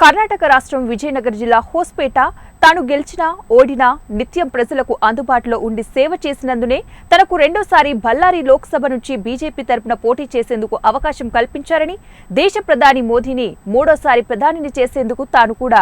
కర్ణాటక రాష్ట్రం విజయనగర జిల్లా హోస్పేట తాను గెలిచినా ఓడినా నిత్యం ప్రజలకు అందుబాటులో ఉండి సేవ చేసినందునే తనకు రెండోసారి బళ్ళారి లోక్సభ నుంచి బీజేపీ తరపున పోటీ చేసేందుకు అవకాశం కల్పించారని, దేశ ప్రధాని మోదీని మూడోసారి ప్రధానిని చేసేందుకు తాను కూడా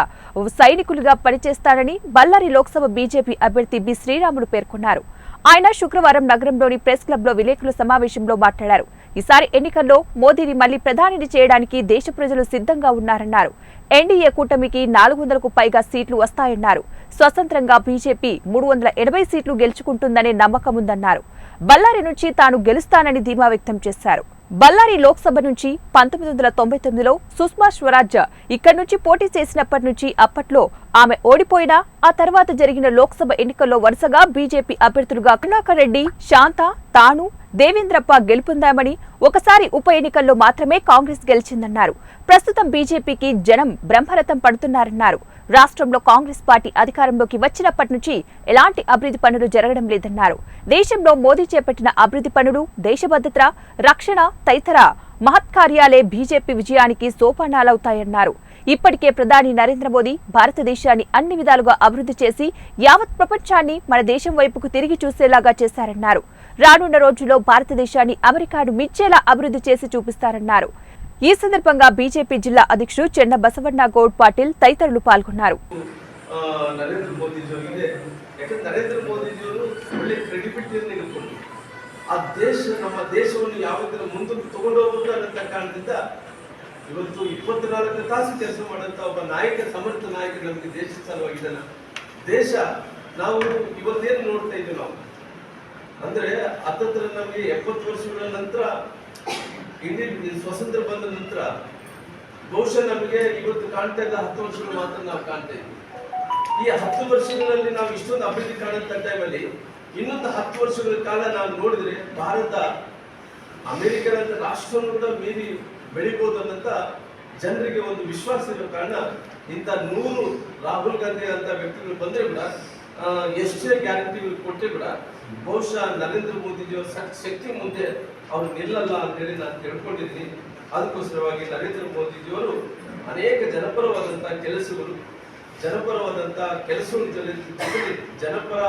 సైనికులుగా పనిచేస్తానని బళ్ళారి లోక్సభ బీజేపీ అభ్యర్థి బి శ్రీరాములు పేర్కొన్నారు. ఆయన శుక్రవారం నగరంలోని ప్రెస్ క్లబ్లో విలేకరుల సమావేశంలో మాట్లాడారు. ఈసారి ఎన్నికల్లో మోదీని మళ్లీ ప్రధానిని చేయడానికి దేశ ప్రజలు సిద్ధంగా ఉన్నారన్నారు. ఎన్డీఏ కూటమికి 400కు పైగా సీట్లు వస్తాయన్నారు. స్వతంత్రంగా బీజేపీ 380 సీట్లు గెలుచుకుంటుందనే నమ్మకముందన్నారు. బళ్ళారి నుంచి తాను గెలుస్తానని ధీమా వ్యక్తం చేశారు. బళ్ళారి లోక్సభ నుంచి 1999లో సుష్మా స్వరాజ్ ఇక్కడి నుంచి పోటీ చేసినప్పటి నుంచి అప్పట్లో ఆమె ఓడిపోయినా ఆ తర్వాత జరిగిన లోక్సభ ఎన్నికల్లో వరుసగా బీజేపీ అభ్యర్థులుగా కరుణాకర్ రెడ్డి, శాంత, తాను, దేవేంద్రప్ప గెలుపొందామని, ఒకసారి ఉప ఎన్నికల్లో మాత్రమే కాంగ్రెస్ గెలిచిందన్నారు. ప్రస్తుతం బీజేపీకి జనం బ్రహ్మరథం పడుతున్నారన్నారు. రాష్ట్రంలో కాంగ్రెస్ పార్టీ అధికారంలోకి వచ్చినప్పటి నుంచి ఎలాంటి అభివృద్ధి పనులు జరగడం లేదన్నారు. దేశంలో మోదీ చేపట్టిన అభివృద్ధి పనులు, దేశ భద్రత, రక్షణ తదితర మహత్కార్యాలే బీజేపీ విజయానికి సోపానాలవుతాయన్నారు. ఇప్పటికే ప్రధాని నరేంద్ర మోదీ భారతదేశాన్ని అన్ని విధాలుగా అభివృద్ధి చేసి యావత్ ప్రపంచాన్ని మన దేశం వైపుకు తిరిగి చూసేలాగా చేశారన్నారు. రానున్న రోజుల్లో భారతదేశాన్ని అమెరికాను మించేలా అభివృద్ధి చేసి చూపిస్తారన్నారు. ఈ సందర్భంగా బీజేపీ జిల్లా అధ్యక్షుడు చెన్న బసవಣ್ಣ గౌడ్ పాటిల్ తదితరులు పాల్గొన్నారు. ನಮ್ಮ ದೇಶವನ್ನು ಯಾವ ರೀತಿ ಮುಂದಕ್ಕೆ ತಗೊಂಡು ಹೋಗುವಂತ ಕಾರಣದಿಂದ ಇವತ್ತು 24 ತಾಸು ಕೆಲಸ ಮಾಡುವಂತ ಒಬ್ಬ ನಾಯಕ, ಸಮರ್ಥ ನಾಯಕ ನಮಗೆ ದೇಶ ಸಲುವಾಗಿದ್ದಾನೆ. ದೇಶ ನಾವು ಇವತ್ತೇನು ನೋಡ್ತಾ ಇದ್ದೀವಿ, ನಾವು ಅಂದ್ರೆ ಹತ್ತತ್ರ ನಮಗೆ 70 ವರ್ಷಗಳ ನಂತರ ಇಂಡಿಯನ್ ಸ್ವತಂತ್ರ ಬಂದ ನಂತರ ಬಹುಶಃ ನಮಗೆ ಇವತ್ತು ಕಾಣ್ತಾ ಇಲ್ಲ 10 ವರ್ಷಗಳು ಮಾತ್ರ ನಾವು ಕಾಣ್ತಾ ಇದ್ದೀವಿ. ಈ 10 ವರ್ಷಗಳಲ್ಲಿ ನಾವು ಇಷ್ಟೊಂದು ಅಭಿವೃದ್ಧಿ ಕಾಣುವಂತ ಟೈಮಲ್ಲಿ ಇನ್ನೊಂದು 10 ವರ್ಷಗಳ ಕಾಲ ನಾವು ನೋಡಿದ್ರೆ ಭಾರತ ಅಮೆರಿಕದ ರಾಷ್ಟ್ರವನ್ನು ಕೂಡ ಮೀರಿ ಬೆಳಿಬಹುದು ಅನ್ನಂತ ಜನರಿಗೆ ಒಂದು ವಿಶ್ವಾಸ ಇರೋ ಕಾರಣ ಇಂಥ 100 ರಾಹುಲ್ ಗಾಂಧಿ ಅಂತ ವ್ಯಕ್ತಿಗಳು ಬಂದ್ರೆ ಕೂಡ ಎಷ್ಟೇ ಗ್ಯಾರಂಟಿಗಳು ಕೊಟ್ಟರೆ ಕೂಡ ಬಹುಶಃ ನರೇಂದ್ರ ಮೋದಿಜಿಯವರ ಶಕ್ತಿ ಮುಂದೆ ಅವರು ನಿಲ್ಲಲ್ಲ ಅಂತೇಳಿ ನಾನು ತಿಳ್ಕೊಂಡಿದ್ದೀನಿ. ಅದಕ್ಕೋಸ್ಕರವಾಗಿ ನರೇಂದ್ರ ಮೋದಿಜಿಯವರು ಅನೇಕ ಜನಪರವಾದಂತಹ ಕೆಲಸಗಳ ಜೊತೆಗೆ ಜನಪರ